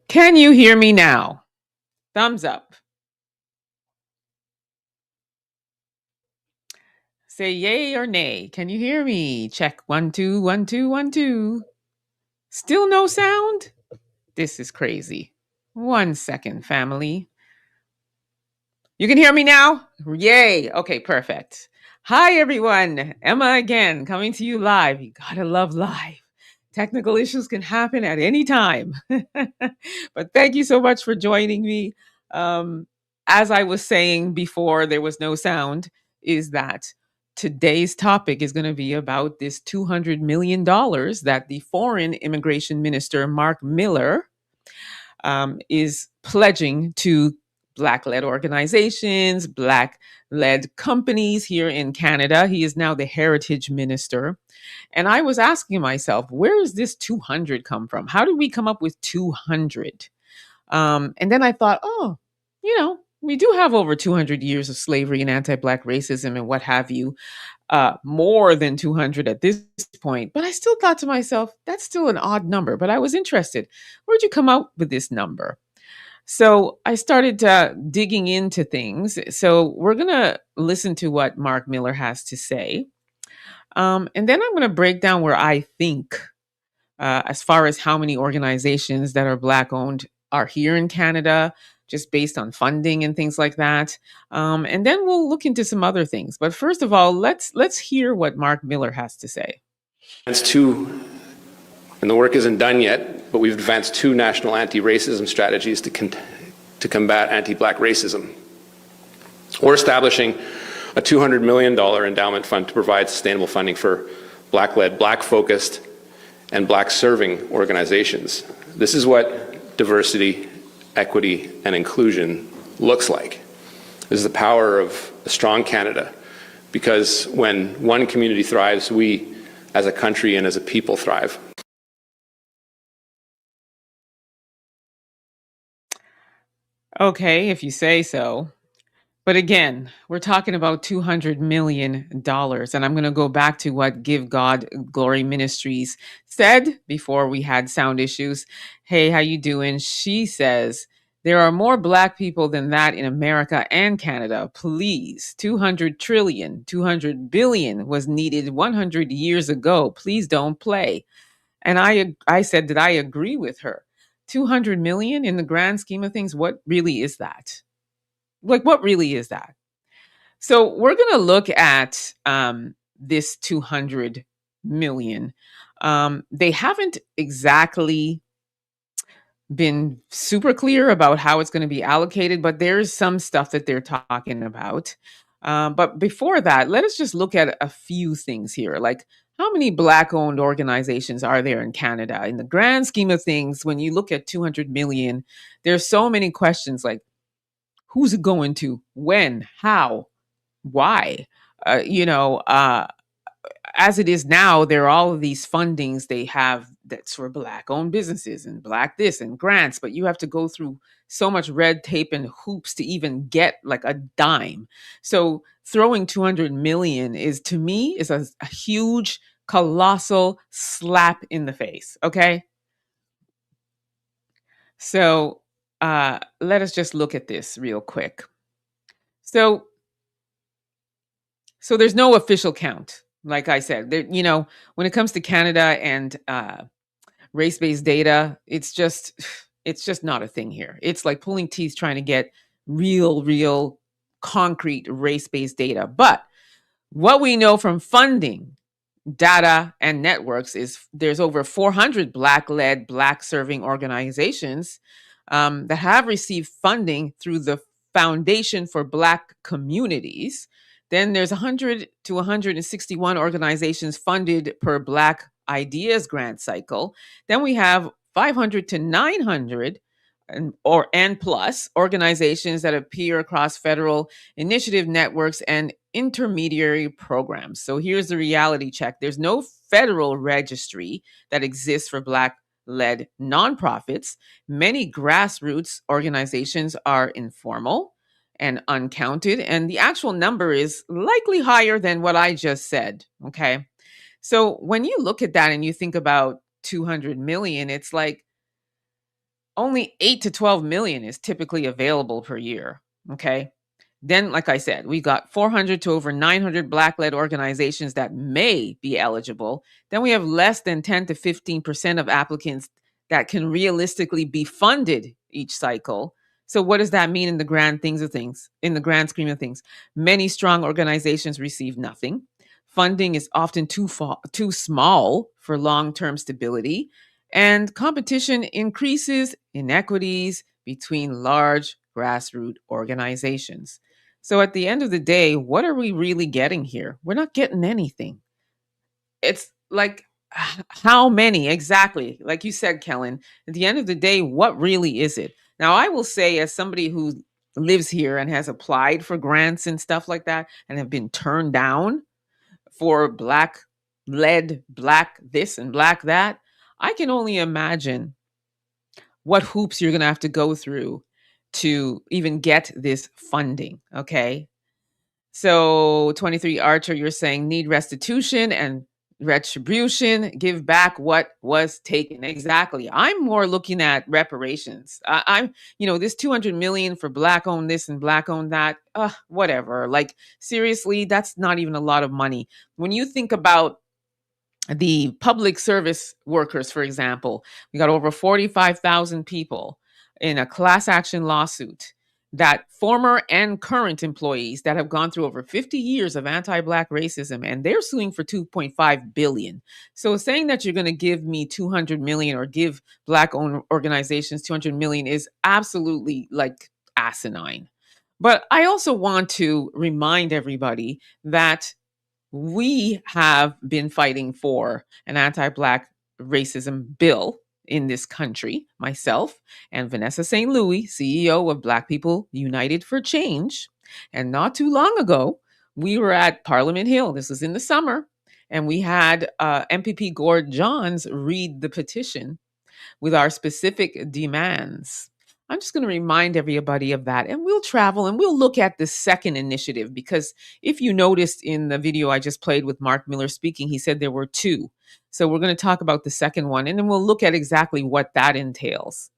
Can you hear me now? Thumbs up. Say yay or nay. Can you hear me? Check 1 2 1 2 1 2. Still no sound? This is crazy. 1 second, family. You can hear me now? Yay. Okay, perfect. Hi, everyone. Emma again, coming to you live. You gotta love live. Technical issues can happen at any time. But thank you so much for joining me. Um, as I was saying before, there was no sound, is that today's topic is going to be about this $200 million that the foreign immigration minister, Mark Miller, is pledging to Black led organizations, Black led companies here in Canada. He is now the heritage minister. And I was asking myself, where does this 200 come from? How did we come up with 200? And then I thought, oh, we do have over 200 years of slavery and anti Black racism and what have you, more than 200 at this point. But I still thought to myself, that's still an odd number. But I was interested. Where'd you come out with this number? So I started digging into things. So we're going to listen to what Mark Miller has to say. And then I'm going to break down where I think, as far as how many organizations that are Black owned are here in Canada, just based on funding and things like that. And then we'll look into some other things. But first of all, let's hear what Mark Miller has to say. And the work isn't done yet, but we've advanced 2 national anti-racism strategies to combat anti-Black racism. We're establishing a $200 million endowment fund to provide sustainable funding for Black-led, Black-focused, and Black-serving organizations. This is what diversity, equity, and inclusion looks like. This is the power of a strong Canada, because when one community thrives, we as a country and as a people thrive. Okay, if you say so. But again, we're talking about $200 million. And I'm going to go back to what Give God Glory Ministries said before we had sound issues. Hey, how you doing? She says, there are more Black people than that in America and Canada. Please, 200 trillion, 200 billion was needed 100 years ago. Please don't play. And I said that I agree with her. 200 million in the grand scheme of things, what really is that? Like, what really is that? So we're going to look at this 200 million. They haven't exactly been super clear about how it's going to be allocated, but there's some stuff that they're talking about. But before that, let us just look at a few things here. Like, how many Black-owned organizations are there in Canada? In the grand scheme of things, when you look at 200 million, there's so many questions like, who's it going to? When? How? Why? As it is now, there are all of these fundings they have that's for Black owned businesses and Black this and grants, but you have to go through so much red tape and hoops to even get like a dime. So throwing 200 million is, to me, is a huge, colossal slap in the face. Okay. So let us just look at this real quick. So there's no official count. Like I said, when it comes to Canada and race-based data, it's just not a thing here. It's like pulling teeth trying to get real concrete race-based data. But what we know from funding data and networks is there's over 400 Black-led, Black-serving organizations that have received funding through the Foundation for Black Communities. Then there's 100 to 161 organizations funded per Black Ideas grant cycle. Then we have 500 to 900 and plus organizations that appear across federal initiative networks and intermediary programs. So here's the reality check. There's no federal registry that exists for Black-led nonprofits. Many grassroots organizations are informal and uncounted, and the actual number is likely higher than what I just said. Okay. So when you look at that and you think about 200 million, it's like, only 8 to 12 million is typically available per year. Okay. Then, like I said, we got 400 to over 900 Black-led organizations that may be eligible. Then we have less than 10 to 15% of applicants that can realistically be funded each cycle. So what does that mean in the grand things of things, in the grand scheme of things? Many strong organizations receive nothing. Funding is often too small for long-term stability, and competition increases inequities between large grassroots organizations. So at the end of the day, what are we really getting here? We're not getting anything. It's like, how many exactly? Like you said, Kellen, at the end of the day, what really is it? Now, I will say, as somebody who lives here and has applied for grants and stuff like that and have been turned down for Black led, Black this and Black that, I can only imagine what hoops you're going to have to go through to even get this funding. Okay. So 23 Archer, you're saying need restitution and retribution, give back what was taken. Exactly. I'm more looking at reparations. I'm, this 200 million for Black owned this and Black owned that. Whatever. Like, seriously, that's not even a lot of money. When you think about the public service workers, for example, we got over 45,000 people in a class action lawsuit, that former and current employees that have gone through over 50 years of anti-Black racism, and they're suing for 2.5 billion. So saying that you're going to give me 200 million or give Black owned organizations 200 million is absolutely like asinine. But I also want to remind everybody that we have been fighting for an anti-Black racism bill in this country. Myself and Vanessa St. Louis, CEO of Black People United for Change. And not too long ago, we were at Parliament Hill. This was in the summer. And we had MPP Gord Johns read the petition with our specific demands. I'm just going to remind everybody of that. And we'll travel and we'll look at the second initiative, because if you noticed in the video I just played with Mark Miller speaking, he said there were two. So we're going to talk about the second one, and then we'll look at exactly what that entails.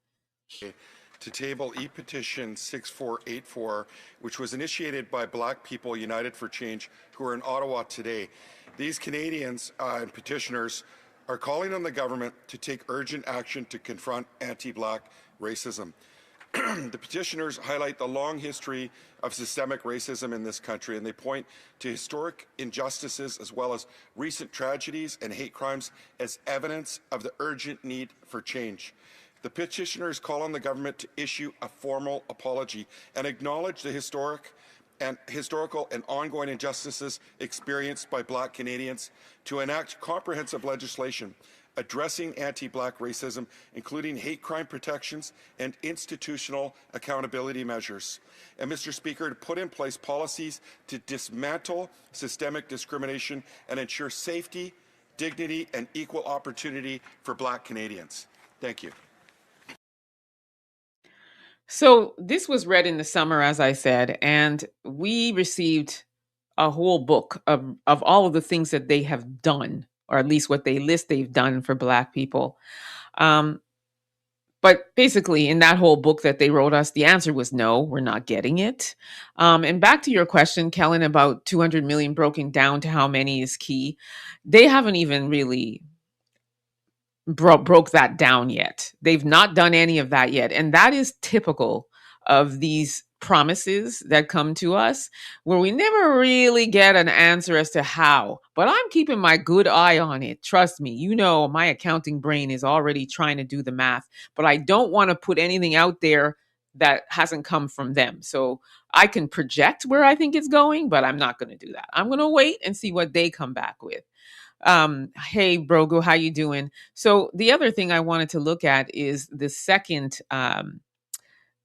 To table e-petition 6484, which was initiated by Black People United for Change, who are in Ottawa today. These Canadians and petitioners are calling on the government to take urgent action to confront anti-Black racism. The petitioners highlight the long history of systemic racism in this country, and they point to historic injustices as well as recent tragedies and hate crimes as evidence of the urgent need for change. The petitioners call on the government to issue a formal apology and acknowledge the historical and ongoing injustices experienced by Black Canadians, to enact comprehensive legislation addressing anti-Black racism, including hate crime protections and institutional accountability measures. And Mr. Speaker, to put in place policies to dismantle systemic discrimination and ensure safety, dignity, and equal opportunity for Black Canadians. Thank you. So this was read in the summer, as I said, and we received a whole book of all of the things that they have done, or at least what they list they've done for Black people. But basically, in that whole book that they wrote us, the answer was no, we're not getting it. And back to your question, Kellen, about 200 million broken down to how many is key. They haven't even really broke that down yet. They've not done any of that yet. And that is typical of these promises that come to us, where we never really get an answer as to how. But I'm keeping my good eye on it. Trust me, my accounting brain is already trying to do the math, but I don't want to put anything out there that hasn't come from them. So I can project where I think it's going, but I'm not going to do that. I'm going to wait and see what they come back with. Hey Brogo, how you doing? So the other thing I wanted to look at is the second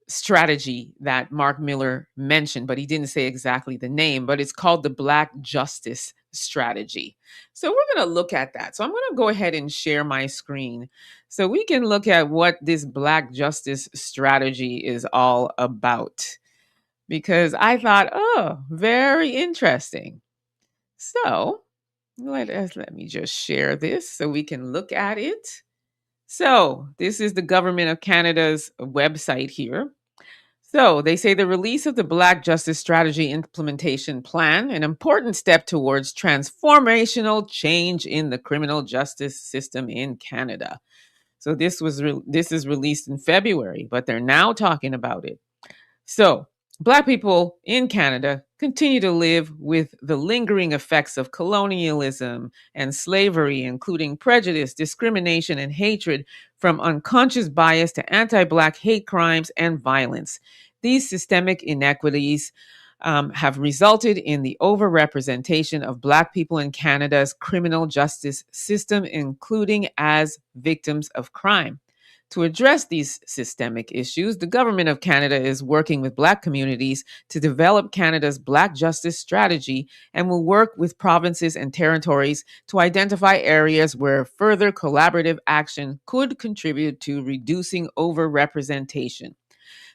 strategy that Mark Miller mentioned, but he didn't say exactly the name, but it's called the Black Justice Strategy. So we're going to look at that. So I'm going to go ahead and share my screen so we can look at what this Black Justice Strategy is all about, because I thought, very interesting. So let me just share this so we can look at it. So, this is the Government of Canada's website here. So, they say the release of the Black Justice Strategy Implementation Plan, an important step towards transformational change in the criminal justice system in Canada. So, this is released in February, but they're now talking about it. So, Black people in Canada continue to live with the lingering effects of colonialism and slavery, including prejudice, discrimination, and hatred, from unconscious bias to anti Black hate crimes and violence. These systemic inequities have resulted in the overrepresentation of Black people in Canada's criminal justice system, including as victims of crime. To address these systemic issues, the Government of Canada is working with Black communities to develop Canada's Black Justice Strategy and will work with provinces and territories to identify areas where further collaborative action could contribute to reducing overrepresentation.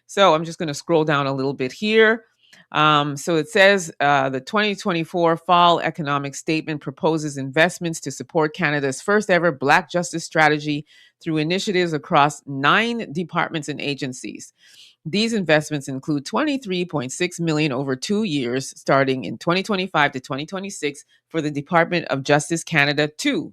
So I'm just going to scroll down a little bit here. So it says the 2024 Fall Economic Statement proposes investments to support Canada's first ever Black Justice Strategy through initiatives across 9 departments and agencies. These investments include $23.6 million over 2 years, starting in 2025 to 2026, for the Department of Justice Canada to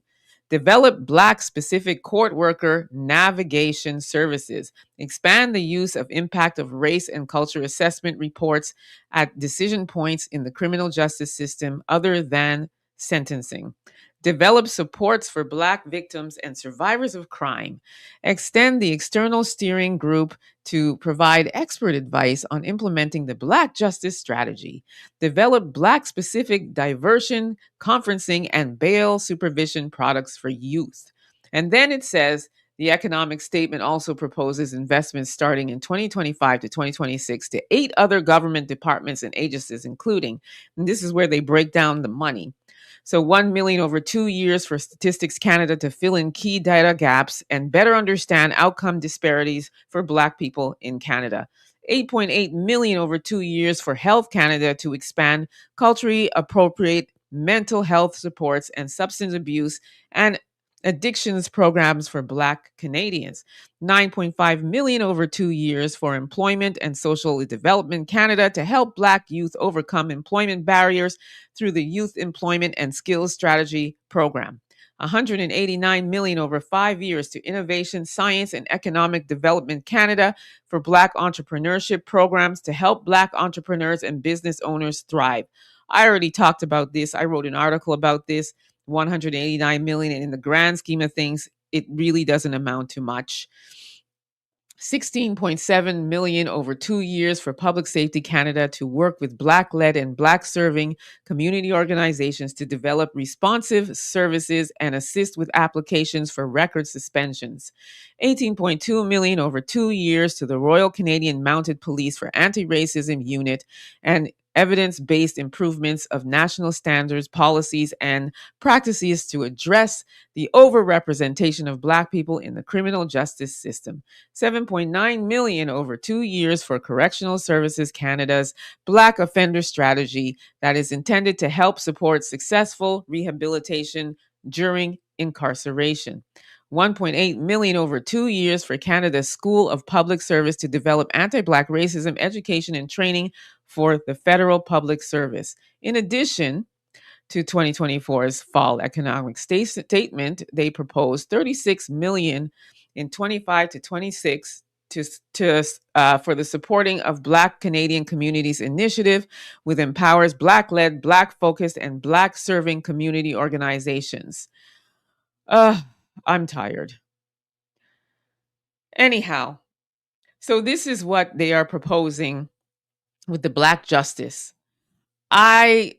develop Black specific court worker navigation services, expand the use of impact of race and culture assessment reports at decision points in the criminal justice system other than sentencing, develop supports for Black victims and survivors of crime, extend the external steering group to provide expert advice on implementing the Black Justice Strategy, develop Black specific diversion, conferencing, and bail supervision products for youth. And then it says the economic statement also proposes investments starting in 2025 to 2026 to 8 other government departments and agencies, including, and this is where they break down the money. So 1 million over 2 years for Statistics Canada to fill in key data gaps and better understand outcome disparities for Black people in Canada. 8.8 million over 2 years for Health Canada to expand culturally appropriate mental health supports and substance abuse and addictions programs for Black Canadians. 9.5 million over 2 years for Employment and Social Development Canada to help Black youth overcome employment barriers through the Youth Employment and Skills Strategy program. 189 million over 5 years to Innovation, Science and Economic Development Canada for Black entrepreneurship programs to help Black entrepreneurs and business owners thrive. I already talked about this. I wrote an article about this. 189 million, and in the grand scheme of things, it really doesn't amount to much. 16.7 million over 2 years for Public Safety Canada to work with Black-led and Black-serving community organizations to develop responsive services and assist with applications for record suspensions. 18.2 million over 2 years to the Royal Canadian Mounted Police for Anti-Racism Unit and evidence-based improvements of national standards, policies, and practices to address the overrepresentation of Black people in the criminal justice system. 7.9 million over 2 years for Correctional Services Canada's Black Offender Strategy that is intended to help support successful rehabilitation during incarceration. 1.8 million over 2 years for Canada's School of Public Service to develop anti-Black racism education and training for the federal public service. In addition to 2024's fall economic statement, they proposed 36 million in 25 to 26 for the supporting of Black Canadian Communities Initiative, with empowers Black-led, Black-focused, and Black-serving community organizations. I'm tired. Anyhow, so this is what they are proposing with the Black Justice. Again,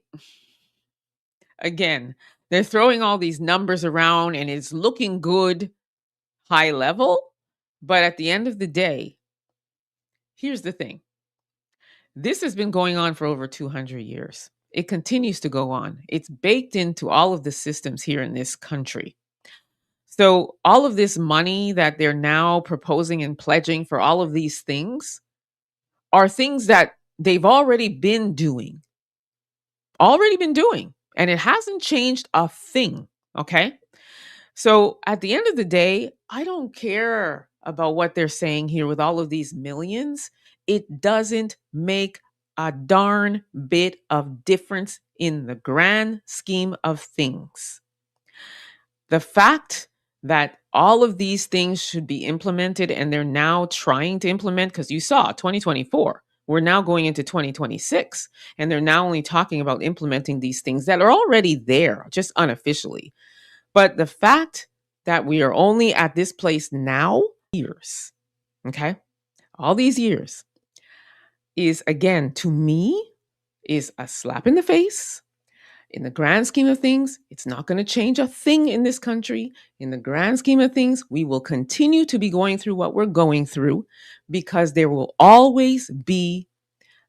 they're throwing all these numbers around and it's looking good high level. But at the end of the day, here's the thing. This has been going on for over 200 years. It continues to go on. It's baked into all of the systems here in this country. So all of this money that they're now proposing and pledging for all of these things are things that they've already been doing. And it hasn't changed a thing. Okay. So at the end of the day, I don't care about what they're saying here with all of these millions. It doesn't make a darn bit of difference in the grand scheme of things. The fact that all of these things should be implemented and they're now trying to implement, because you saw 2024, we're now going into 2026, and they're now only talking about implementing these things that are already there, just unofficially. But the fact that we are only at this place now, years, okay, all these years, is again, to me, is a slap in the face. In the grand scheme of things, it's not going to change a thing in this country. In the grand scheme of things, we will continue to be going through what we're going through because there will always be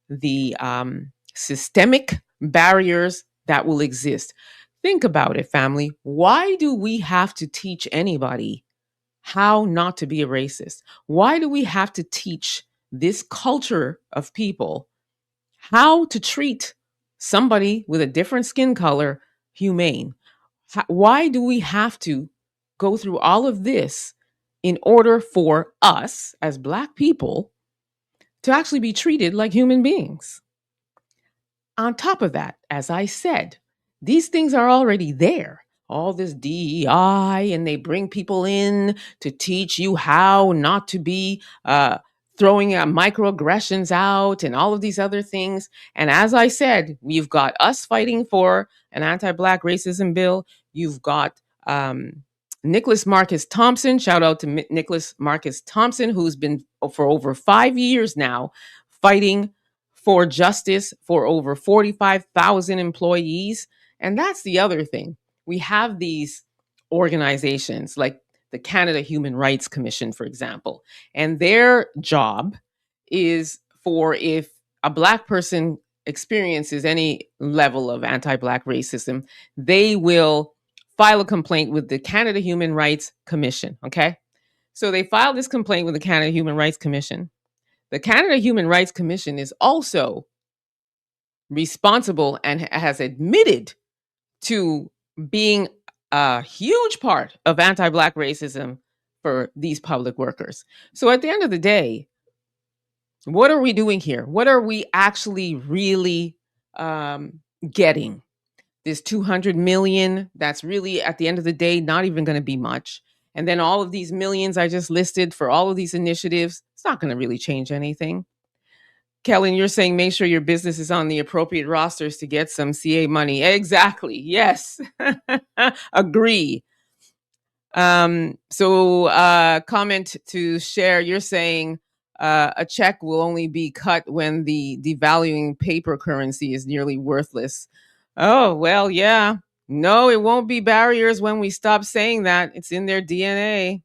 the systemic barriers that will exist. Think about it, family. Why do we have to teach anybody how not to be a racist? Why do we have to teach this culture of people how to treat somebody with a different skin color humane? Why do we have to go through all of this in order for us as Black people to actually be treated like human beings? On top of that, as I said, these things are already there. All this DEI, and they bring people in to teach you how not to be throwing microaggressions out and all of these other things. And as I said, you've got us fighting for an anti-Black racism bill. You've got Nicholas Marcus Thompson. Shout out to Nicholas Marcus Thompson, who's been for over 5 years now fighting for justice for over 45,000 employees. And that's the other thing. We have these organizations like the Canada Human Rights Commission, for example, and their job is for if a Black person experiences any level of anti-Black racism, they will file a complaint with the Canada Human Rights Commission. Okay. So they filed this complaint with the Canada Human Rights Commission. The Canada Human Rights Commission is also responsible and has admitted to being a huge part of anti-Black racism for these public workers. So at the end of the day, what are we doing here? What are we actually really getting? This 200 million, that's really at the end of the day not even going to be much. And then all of these millions I just listed for all of these initiatives, it's not going to really change anything. Kellen, you're saying make sure your business is on the appropriate rosters to get some CA money. Exactly. Yes. Agree. Comment to share, you're saying a check will only be cut when the devaluing paper currency is nearly worthless. Oh, well, yeah. No, it won't be barriers when we stop saying that. It's in their DNA.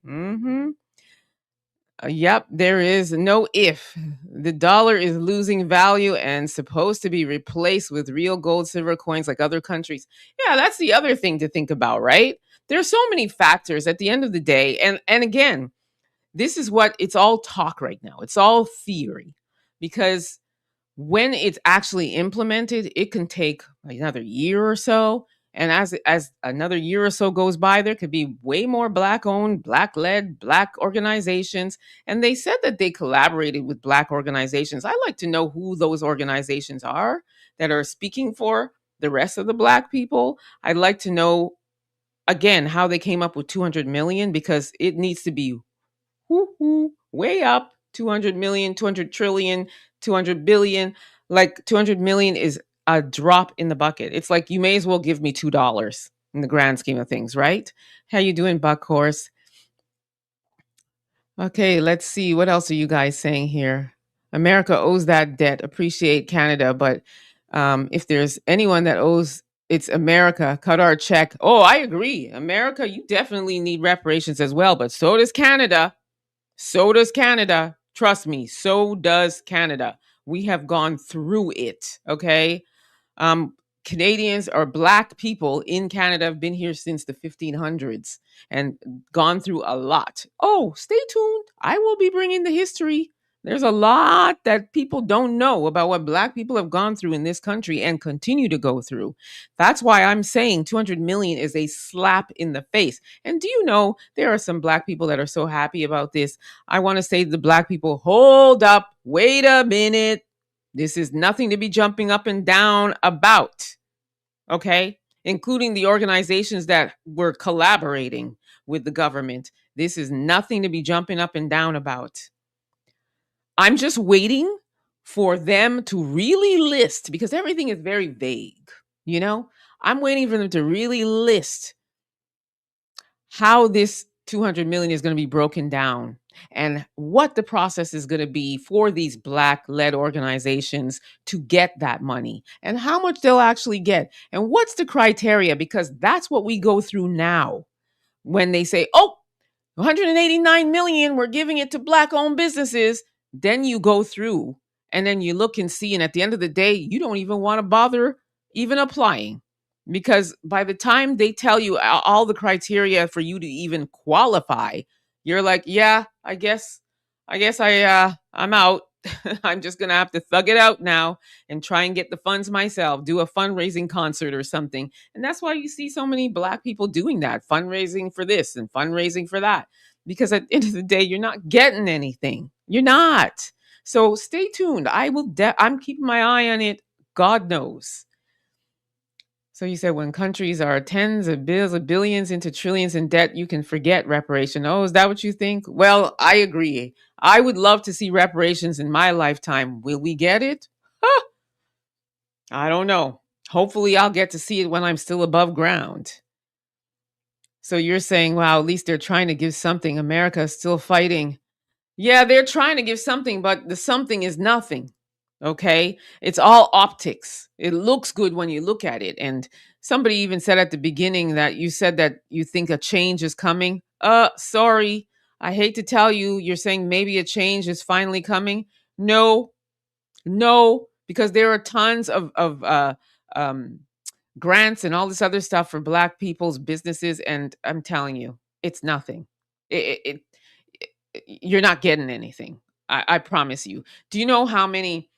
Yep, there is no if. The dollar is losing value and supposed to be replaced with real gold, silver coins like other countries. Yeah, that's the other thing to think about, right? There's so many factors at the end of the day. And again, this is what it's all talk right now. It's all theory because when it's actually implemented, it can take another year or so. And as another year or so goes by, there could be way more Black owned, Black led, Black organizations. And they said that they collaborated with Black organizations. I'd like to know who those organizations are that are speaking for the rest of the Black people. I'd like to know, again, how they came up with 200 million, because it needs to be way up. 200 million, 200 trillion, 200 billion. Like 200 million is a drop in the bucket. It's like you may as well give me $2 in the grand scheme of things, right? How you doing, Buck Horse? Okay, let's see. What else are you guys saying here? America owes that debt. Appreciate Canada, but if there's anyone that owes, it's America. Cut our check. Oh, I agree. America, you definitely need reparations as well, but so does Canada. So does Canada. Trust me, so does Canada. We have gone through it, okay? Canadians or Black people in Canada have been here since the 1500s and gone through a lot. Oh, stay tuned. I will be bringing the history There's a lot that people don't know about what Black people have gone through in this country and continue to go through. That's why I'm saying 200 million is a slap in the face. And do you know there are some Black people that are so happy about this? I want to say to the Black people, hold up, wait a minute. This is nothing to be jumping up and down about. Okay? Including the organizations that were collaborating with the government. This is nothing to be jumping up and down about. I'm just waiting for them to really list, because everything is very vague, you know? I'm waiting for them to really list how this 200 million is going to be broken down and what the process is going to be for these Black-led organizations to get that money and how much they'll actually get and what's the criteria, because that's what we go through now when they say, oh, 189 million, we're giving it to Black-owned businesses. Then you go through and then you look and see, and at the end of the day, you don't even want to bother even applying, because by the time they tell you all the criteria for you to even qualify, you're like, yeah, I'm out. I'm just gonna have to thug it out now and try and get the funds myself, do a fundraising concert or something. And that's why you see so many Black people doing that, fundraising for this and fundraising for that, because at the end of the day, you're not getting anything. You're not. So stay tuned. I'm keeping my eye on it. God knows. So you said when countries are tens of billions into trillions in debt, you can forget reparation. Oh, is that what you think? Well, I agree. I would love to see reparations in my lifetime. Will we get it? Huh, I don't know. Hopefully I'll get to see it when I'm still above ground. So you're saying, wow, at least they're trying to give something. America is still fighting. Yeah, they're trying to give something, but the something is nothing. Okay? It's all optics. It looks good when you look at it. And somebody even said at the beginning that you said that you think a change is coming. Sorry. I hate to tell you, you're saying maybe a change is finally coming. No, no, because there are tons of um, grants and all this other stuff for Black people's businesses. And I'm telling you, it's nothing. It you're not getting anything. I promise you. Do you know how many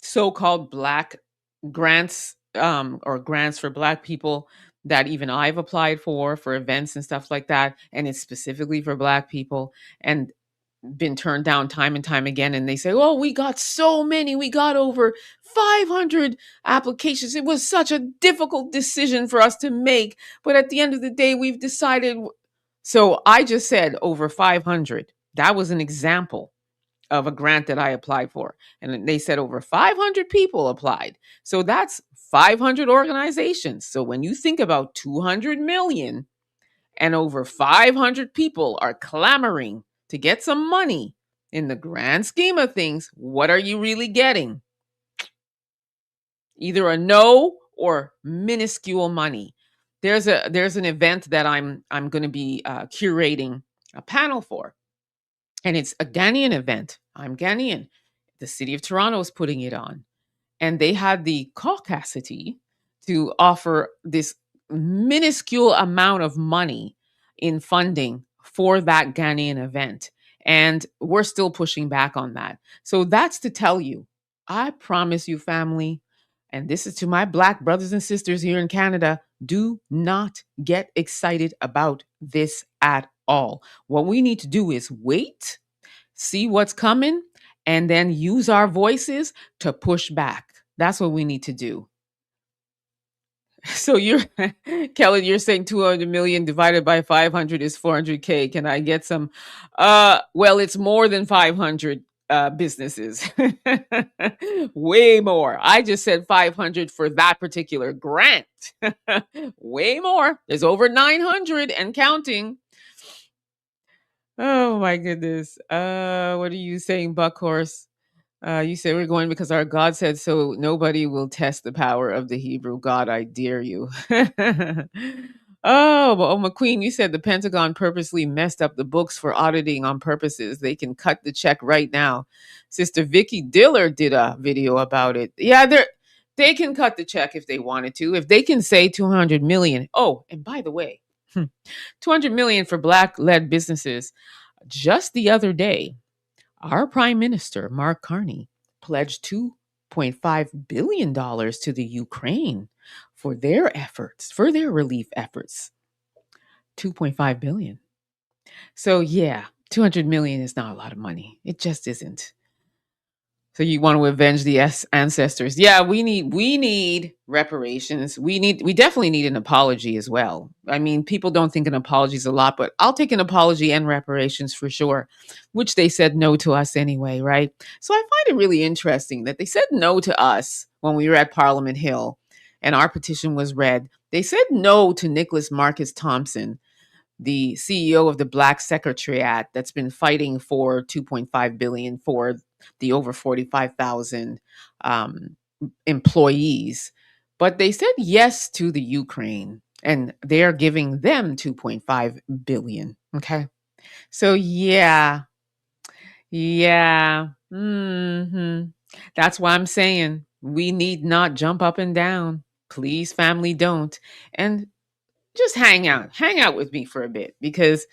so-called Black grants or grants for Black people that even I've applied for events and stuff like that, and it's specifically for Black people, and been turned down time and time again, and they say, oh, we got so many, we got over 500 applications. It was such a difficult decision for us to make, but at the end of the day we've decided. So I just said over 500. That was an example of a grant that I applied for. And they said over 500 people applied. So that's 500 organizations. So when you think about 200 million and over 500 people are clamoring to get some money, in the grand scheme of things, what are you really getting? Either a no or minuscule money. There's an event that I'm going to be curating a panel for, and it's a Ghanaian event. I'm Ghanaian. The city of Toronto is putting it on, and they had the caucasity to offer this minuscule amount of money in funding for that Ghanaian event. And we're still pushing back on that. So that's to tell you, I promise you, family, and this is to my Black brothers and sisters here in Canada, do not get excited about this at all. What we need to do is wait, see what's coming, and then use our voices to push back. That's what we need to do. So you're Kelly, you're saying 200 million divided by 500 is 400K. Can I get some? Well, it's more than 500 businesses. Way more. I just said 500 for that particular grant. Way more. There's over 900 and counting. Oh my goodness. What are you saying, Buckhorse? You said we're going because our God said so. Nobody will test the power of the Hebrew God. I dare you. Oh, McQueen, you said the Pentagon purposely messed up the books for auditing on purposes. They can cut the check right now. Sister Vicky Diller did a video about it. Yeah, they can cut the check if they wanted to. If they can say 200 million. Oh, and by the way, 200 million for Black-led businesses. Just the other day, Our Prime Minister, Mark Carney, pledged $2.5 billion to the Ukraine for their efforts, for their relief efforts. 2.5 billion. So yeah, 200 million is not a lot of money. It just isn't. So you want to avenge the ancestors? Yeah, we need reparations. We definitely need an apology as well. I mean, people don't think an apology is a lot, but I'll take an apology and reparations for sure, which they said no to us anyway, right? So I find it really interesting that they said no to us when we were at Parliament Hill and our petition was read. They said no to Nicholas Marcus Thompson, the CEO of the Black Secretariat that's been fighting for 2.5 billion for the over 45,000 employees. But they said yes to the Ukraine and they're giving them 2.5 billion. Okay. So yeah. That's why I'm saying we need not jump up and down. Please, family, don't. And just hang out with me for a bit because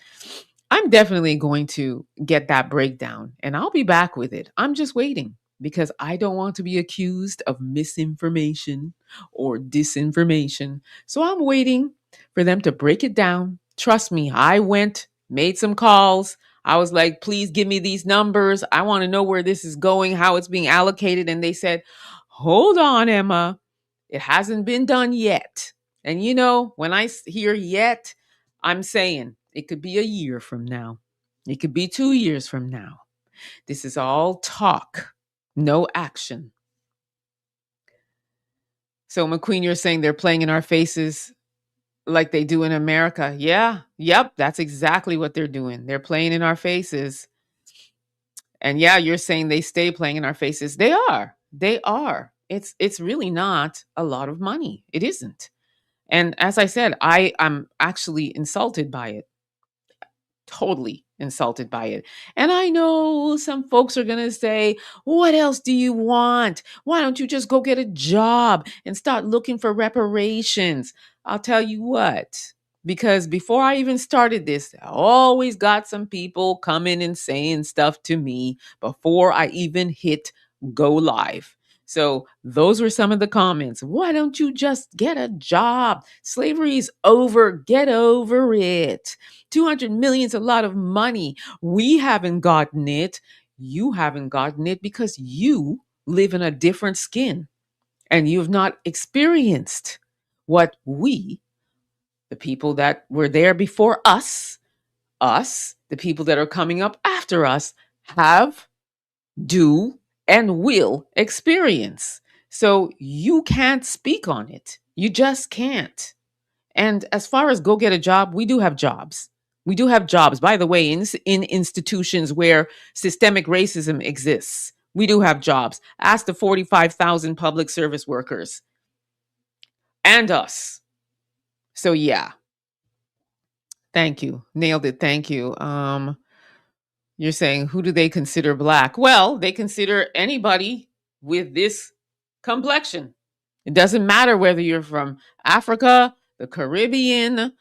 I'm definitely going to get that breakdown and I'll be back with it. I'm just waiting because I don't want to be accused of misinformation or disinformation. So I'm waiting for them to break it down. Trust me, I went, made some calls. I was like, please give me these numbers. I want to know where this is going, how it's being allocated. And they said, hold on, Emma. It hasn't been done yet. And when I hear yet, I'm saying it could be a year from now. It could be 2 years from now. This is all talk, no action. So, McQueen, you're saying they're playing in our faces like they do in America. Yeah, yep, that's exactly what they're doing. They're playing in our faces. And yeah, you're saying they stay playing in our faces. They are. They are. It's really not a lot of money. It isn't. And as I said, I'm actually insulted by it. Totally insulted by it. And I know some folks are going to say, what else do you want? Why don't you just go get a job and start looking for reparations? I'll tell you what, because before I even started this, I always got some people coming and saying stuff to me before I even hit go live. So those were some of the comments. Why don't you just get a job? Slavery's over. Get over it. 200 million is a lot of money. We haven't gotten it. You haven't gotten it because you live in a different skin and you've not experienced what we, the people that were there before us, the people that are coming up after us, have, do, and will experience. So you can't speak on it. You just can't. And as far as go get a job, we do have jobs. We do have jobs. By the way, in institutions where systemic racism exists, we do have jobs. Ask the 45,000 public service workers and us. So yeah, thank you. Nailed it. Thank you. You're saying, who do they consider black? Well, they consider anybody with this complexion. It doesn't matter whether you're from Africa, the Caribbean,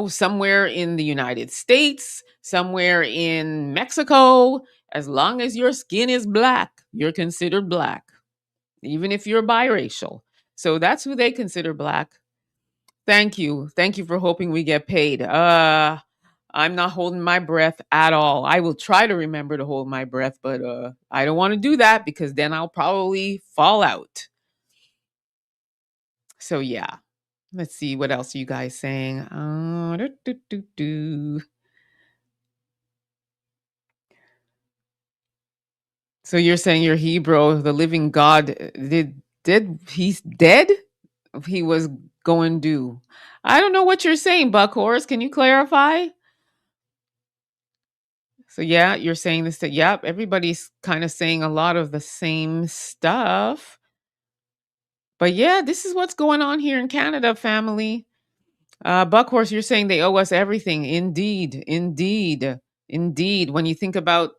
somewhere in the United States, somewhere in Mexico, as long as your skin is black, you're considered black, even if you're biracial. So that's who they consider black. Thank you. Thank you for hoping we get paid. I'm not holding my breath at all. I will try to remember to hold my breath, but I don't want to do that because then I'll probably fall out. So yeah. Let's see what else are you guys saying. So you're saying you're Hebrew, the living God he's dead? He was going to. I don't know what you're saying, Buckhorse. Can you clarify? So yeah, you're saying this that yep, everybody's kind of saying a lot of the same stuff. But yeah, this is what's going on here in Canada, family. Buckhorse, you're saying they owe us everything. Indeed, indeed, indeed. When you think about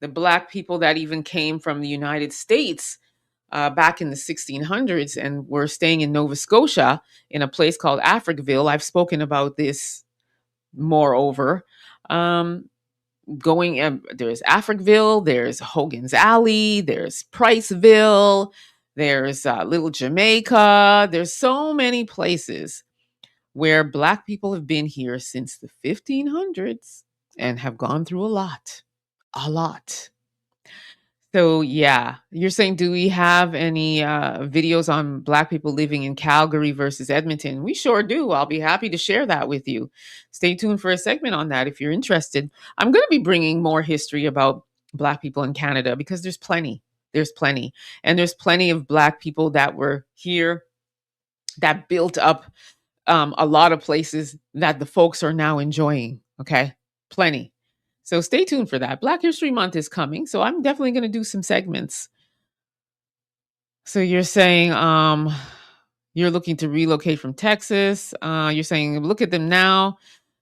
the Black people that even came from the United States back in the 1600s and were staying in Nova Scotia in a place called Africville, I've spoken about this moreover. going, there's Africville, there's Hogan's Alley, there's Priceville, there's Little Jamaica. There's so many places where Black people have been here since the 1500s and have gone through a lot, a lot. So yeah, you're saying, do we have any videos on Black people living in Calgary versus Edmonton? We sure do. I'll be happy to share that with you. Stay tuned for a segment on that if you're interested. I'm going to be bringing more history about Black people in Canada because there's plenty. There's plenty. And there's plenty of Black people that were here that built up a lot of places that the folks are now enjoying. Okay. Plenty. So stay tuned for that. Black History Month is coming. So I'm definitely going to do some segments. So you're saying you're looking to relocate from Texas. You're saying, look at them now.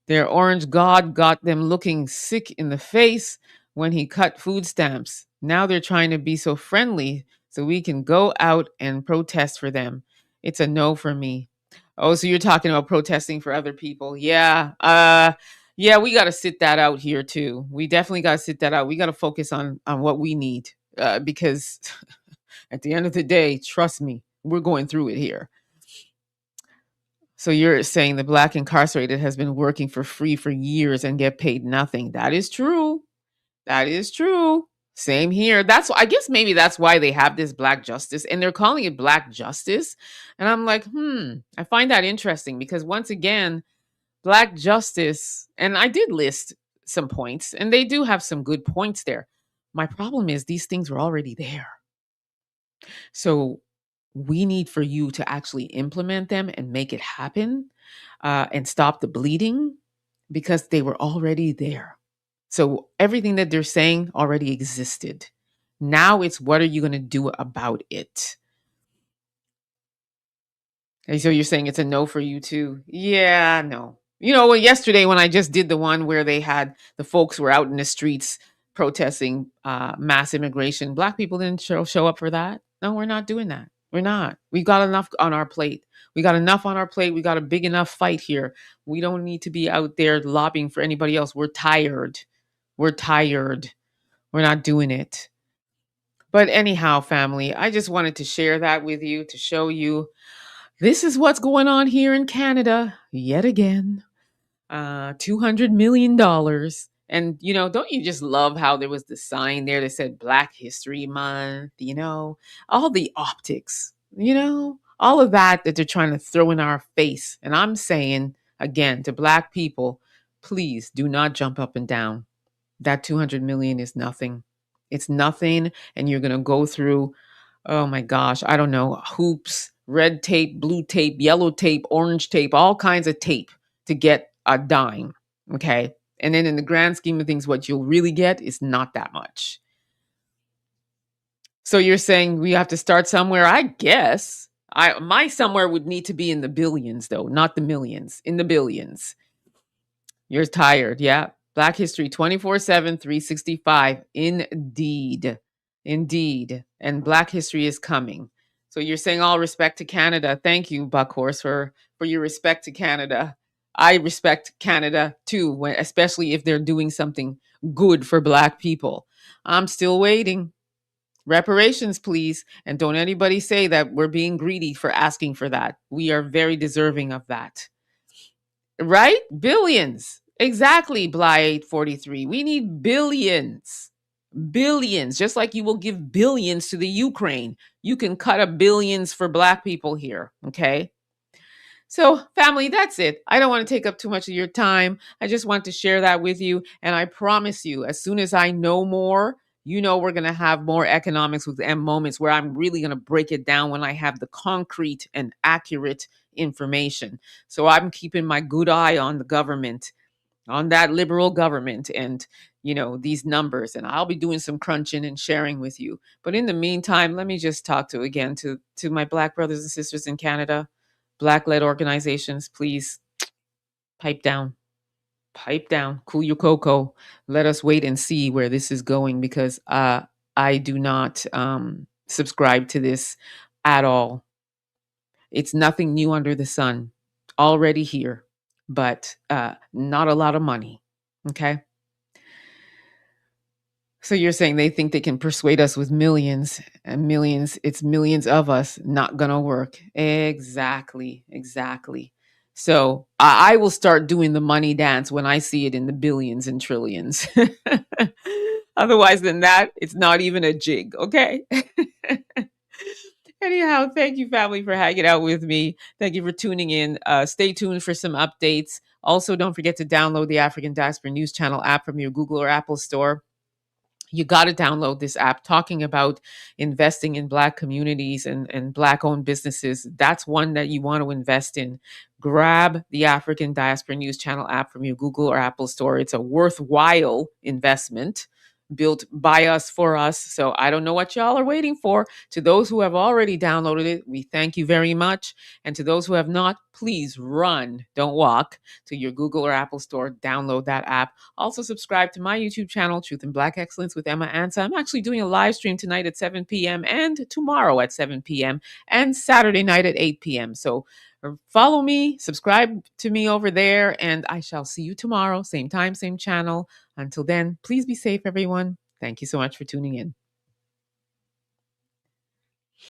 Their orange God got them looking sick in the face when he cut food stamps. Now they're trying to be so friendly so we can go out and protest for them. It's a no for me. Oh, so you're talking about protesting for other people. Yeah. Yeah, we got to sit that out here too. We definitely got to sit that out. We got to focus on what we need because at the end of the day, trust me, we're going through it here. So you're saying the Black incarcerated has been working for free for years and get paid nothing. That is true. That is true. Same here. I guess maybe that's why they have this Black justice and they're calling it Black justice. And I'm like, I find that interesting because once again, Black justice, and I did list some points and they do have some good points there. My problem is these things were already there. So we need for you to actually implement them and make it happen and stop the bleeding because they were already there. So everything that they're saying already existed. Now it's what are you going to do about it? And so you're saying it's a no for you too? Yeah, no. Yesterday when I just did the one where they had the folks were out in the streets protesting mass immigration, Black people didn't show up for that. No, we're not doing that. We're not. We've got enough on our plate. We got enough on our plate. We got a big enough fight here. We don't need to be out there lobbying for anybody else. We're tired. We're tired. We're not doing it. But anyhow, family, I just wanted to share that with you to show you this is what's going on here in Canada yet again. $200 million. And, don't you just love how there was the sign there that said Black History Month, all the optics, all of that they're trying to throw in our face. And I'm saying, again, to Black people, please do not jump up and down. That 200 million is nothing. It's nothing. And you're going to go through, oh my gosh, I don't know, hoops, red tape, blue tape, yellow tape, orange tape, all kinds of tape to get a dime. Okay. And then in the grand scheme of things, what you'll really get is not that much. So you're saying we have to start somewhere? I guess. My somewhere would need to be in the billions, though, not the millions, in the billions. You're tired. Yeah. Black History 24/7, 365. Indeed. Indeed. And Black History is coming. So you're saying all respect to Canada. Thank you, Buckhorse, for your respect to Canada. I respect Canada too, especially if they're doing something good for Black people. I'm still waiting. Reparations, please. And don't anybody say that we're being greedy for asking for that. We are very deserving of that. Right? Billions. Exactly, Bly 843. We need billions. Billions. Just like you will give billions to the Ukraine. You can cut up billions for Black people here. Okay. So, family, that's it. I don't want to take up too much of your time. I just want to share that with you. And I promise you, as soon as I know more, we're going to have more economics with M moments where I'm really going to break it down when I have the concrete and accurate information. So I'm keeping my good eye on the government, on that liberal government and, these numbers. And I'll be doing some crunching and sharing with you. But in the meantime, let me just talk to my Black brothers and sisters in Canada. Black-led organizations, please pipe down, cool your cocoa. Let us wait and see where this is going because I do not subscribe to this at all. It's nothing new under the sun, already here, but not a lot of money. Okay. So you're saying they think they can persuade us with millions and millions. It's millions of us, not gonna work. Exactly. Exactly. So I will start doing the money dance when I see it in the billions and trillions. Otherwise than that, it's not even a jig. Okay. Anyhow, thank you, family, for hanging out with me. Thank you for tuning in. Stay tuned for some updates. Also, don't forget to download the African Diaspora News Channel app from your Google or Apple store. You got to download this app talking about investing in Black communities and Black owned businesses. That's one that you want to invest in. Grab the African Diaspora News Channel app from your Google or Apple store. It's a worthwhile investment built by us for us. So I don't know what y'all are waiting for. To those who have already downloaded it, we thank you very much. And to those who have not, please run, don't walk to your Google or Apple store, download that app. Also, subscribe to my YouTube channel, Truth and Black Excellence with Emma Ansah. I'm actually doing a live stream tonight at 7 p.m. and tomorrow at 7 p.m. and Saturday night at 8 p.m. So follow me, subscribe to me over there, and I shall see you tomorrow, same time, same channel. Until then, please be safe, everyone. Thank you so much for tuning in.